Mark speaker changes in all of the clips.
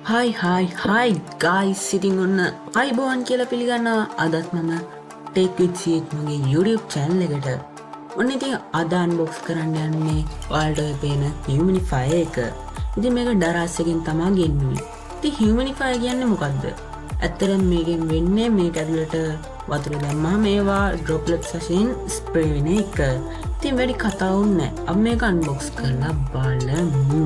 Speaker 1: Hi guys, ඉතින් ඔන්න අයිබෝන් කියලා පිළිගන්නවා. අදත් මම Take with CH මගේ YouTube channel එකට. ඔන්න ඉතින් අද unbox කරන්න යන්නේ ඔයාලට ඔය පේන humidifier එක. ඉතින් මේක දරාස් එකෙන් තමයි ගෙන්නුවේ. ඉතින් humidifier කියන්නේ මොකද්ද? ඇත්තටම මේකෙන් වෙන්නේ මේක ඇතුළට වතුර දැම්මම මේවා droplets වශයෙන් spray වෙන එක. ඉතින් වැඩි කතාවක් නැහැ. අපි මේක unbox කරලා බලමු.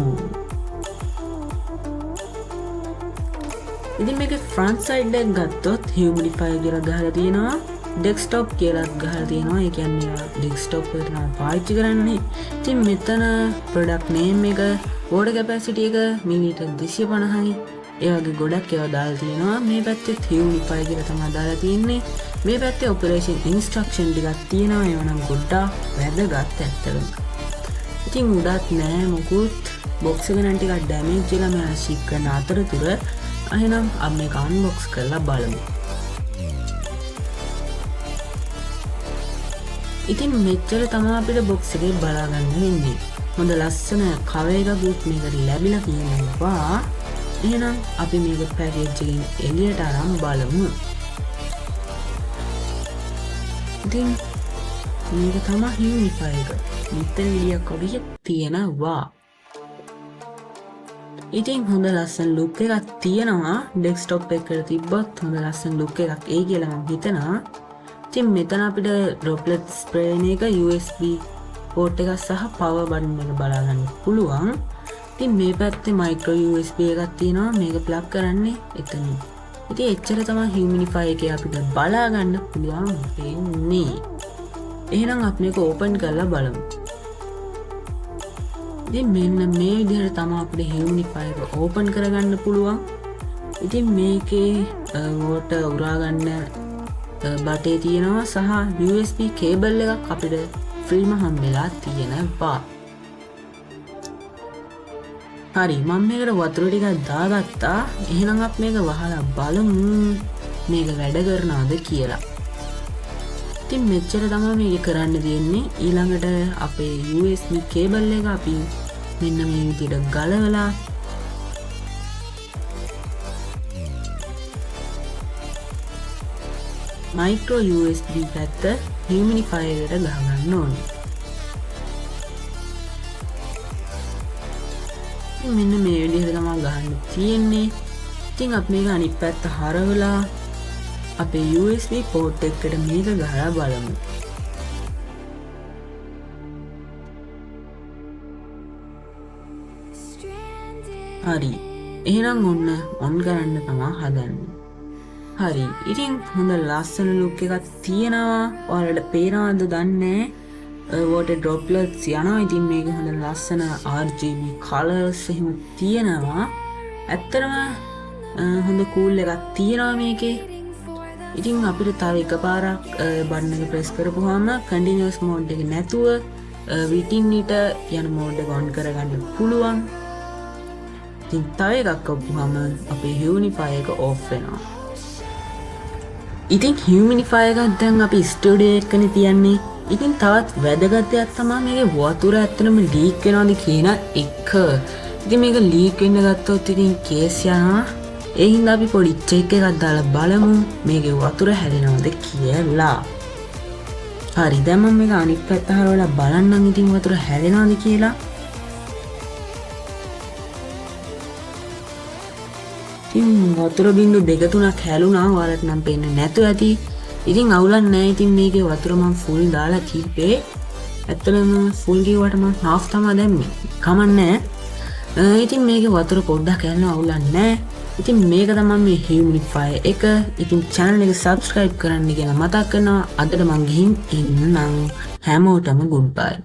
Speaker 1: ඉතින් මේකේ front side එක ගත්තොත් humidifier කියලා ගහලා තියෙනවා, desktop කියලාත් ගහලා තියෙනවා. ඒ කියන්නේ desktop එකට තමයි පාවිච්චි කරන්නේ. ඉතින් මෙතන product name එක, water capacity එක මිලිලීටර් 250යි. ඒ වගේ ගොඩක් ඒවා දාලා තියෙනවා. මේ පැත්තේ humidifier කියලා තමයි දාලා තියෙන්නේ. මේ පැත්තේ operation instruction ටිකක් තියෙනවා. ඒවා නම් ගොඩක් වැදගත් ඇත්තටම. ඉතින් උඩත් නෑ මොකුත්. box එක නම් ටිකක් damage වෙලා මම ship කරන අතරතුර එහෙනම් අපි මේක unbox කරලා බලමු. ඉතින් මෙච්චර තමයි අපිට box එකේ බලා ගන්න වෙන්නේ. හොඳ ලස්සන cover එකකුත් මේකට ලැබිලා තියෙනවා. එහෙනම් අපි මේක package එකෙන් එළියට අරන් බලමු. ඉතින් මේක තමයි humidifier එක. මෙතන එළියක් වගේ තියෙනවා. ඉතින් හොඳ ලස්සන ලුක් එකක් තියෙනවා. ඩෙස්ක්ටොප් එකට තිබ්බොත් හොඳ ලස්සන ලුක් එකක් එයි කියලා මම හිතනවා. ඉතින් මෙතන අපිට ඩ්‍රොප්ලට් ස්ප්‍රේ වෙන එක, USB පෝට් එක සහ පවර් බටන් එක බලා ගන්න පුළුවන්. ඉතින් මේ පැත්තේ මයික්‍රෝ USB එකක් තියෙනවා. මේක ප්ලග් කරන්නේ එතන. ඉතින් එච්චර තමයි humidifier එකේ අපිට බලා ගන්න පුළුවන් වෙන්නේ. එහෙනම් අපි මේක ඕපන් කරලා බලමු. ඉතින් මෙන්න මේ විදිහට තමයි අපිට humidifier එක ඕපන් කරගන්න පුළුවන්. ඉතින් මේකේ water උරා ගන්න බටේ තියෙනවා සහ USB cable එකක් අපිට ෆ්‍රීම හම්බෙලා තියෙනවා. හරි, මම මේකට වතුර ටිකක් දාගත්තා. එහෙනම් අපි මේක වහලා බලමු මේක වැඩ කරනවද කියලා. ඉතින් මෙච්චර තමයි මේක කරන්න තියෙන්නේ. ඊළඟට අපේ USB cable එක අපි මෙන්න මේ විදිහට ගලවලා micro USB පැත්ත humidifier එකට ගහගන්න ඕනේ. ඉතින් මෙන්න මේ විදිහට තමයි ගහන්න තියෙන්නේ. ඉතින් අපි මේක අනිත් පැත්ත හරවලා අපේ USB port එකට මේක ගහලා බලමු. හරි, එහෙනම් ඔන්න on කරන්න තමයි හදන්නේ. හරි, ඉතින් හොඳ ලස්සන ලුක් එකක් තියෙනවා. ඔයාලට පේනවද දන්නේ නැහැ. water droplets යනවා. ඉතින් මේක හොඳ ලස්සන RGB colors එහෙම තියෙනවා. ඇත්තටම හොඳ cool එකක් තියෙනවා මේකේ. ඉතින් අපිට තව එකපාරක් බටන් එක ප්‍රෙස් කරපුවාම continuous mode එක නැතුව within it යන mode එක on කරගන්න පුළුවන්. ඉතින් තව එකක් කරපුවාම අපේ humidifier එක off වෙනවා. ඉතින් humidifier එකක් දැන් අපි ස්ටුඩියෝ එකනේ තියන්නේ. ඉතින් තවත් වැදගත් දෙයක් තමයි මේකේ වතුර ඇත්තටම ලීක් වෙනවද කියන එක. ඉතින් මේක ලීක් වෙන්න ගත්තොත් ඉතින් කේස් යනවා. ඒ හින්දා අපි පොඩි චෙක් එකක් දාලා බලමු මේකේ වතුර හැදෙනවද කියලා. හරි, දැන් මම මේක අනිත් පැත්ත හරවලා බලන්නම් ඉතින් වතුර හැදෙනවද කියලා. ඉතින් වතුර බින්දු 2-3ක් හැලුණා. ඔයාලට නම් පේන්නේ නැතුව ඇති. ඉතින් අවුලක් නැහැ. ඉතින් මේකේ වතුර මම ෆුල් දාලා තිබ්බේ. ඇත්තටම ෆුල් ගියවට මම half තමයි දැම්මේ. කමන්නේ නැහැ. ඉතින් මේකේ වතුර පොඩ්ඩක් යනවා, අවුලක් නැහැ. ඉතින් මේක තමයි මේ humidifier එක. ඉතින් channel එක subscribe කරන්න කියලා මතක් කරනවා. අදට මං ගිහින් ඉන්නම්. හැමෝටම goodbye.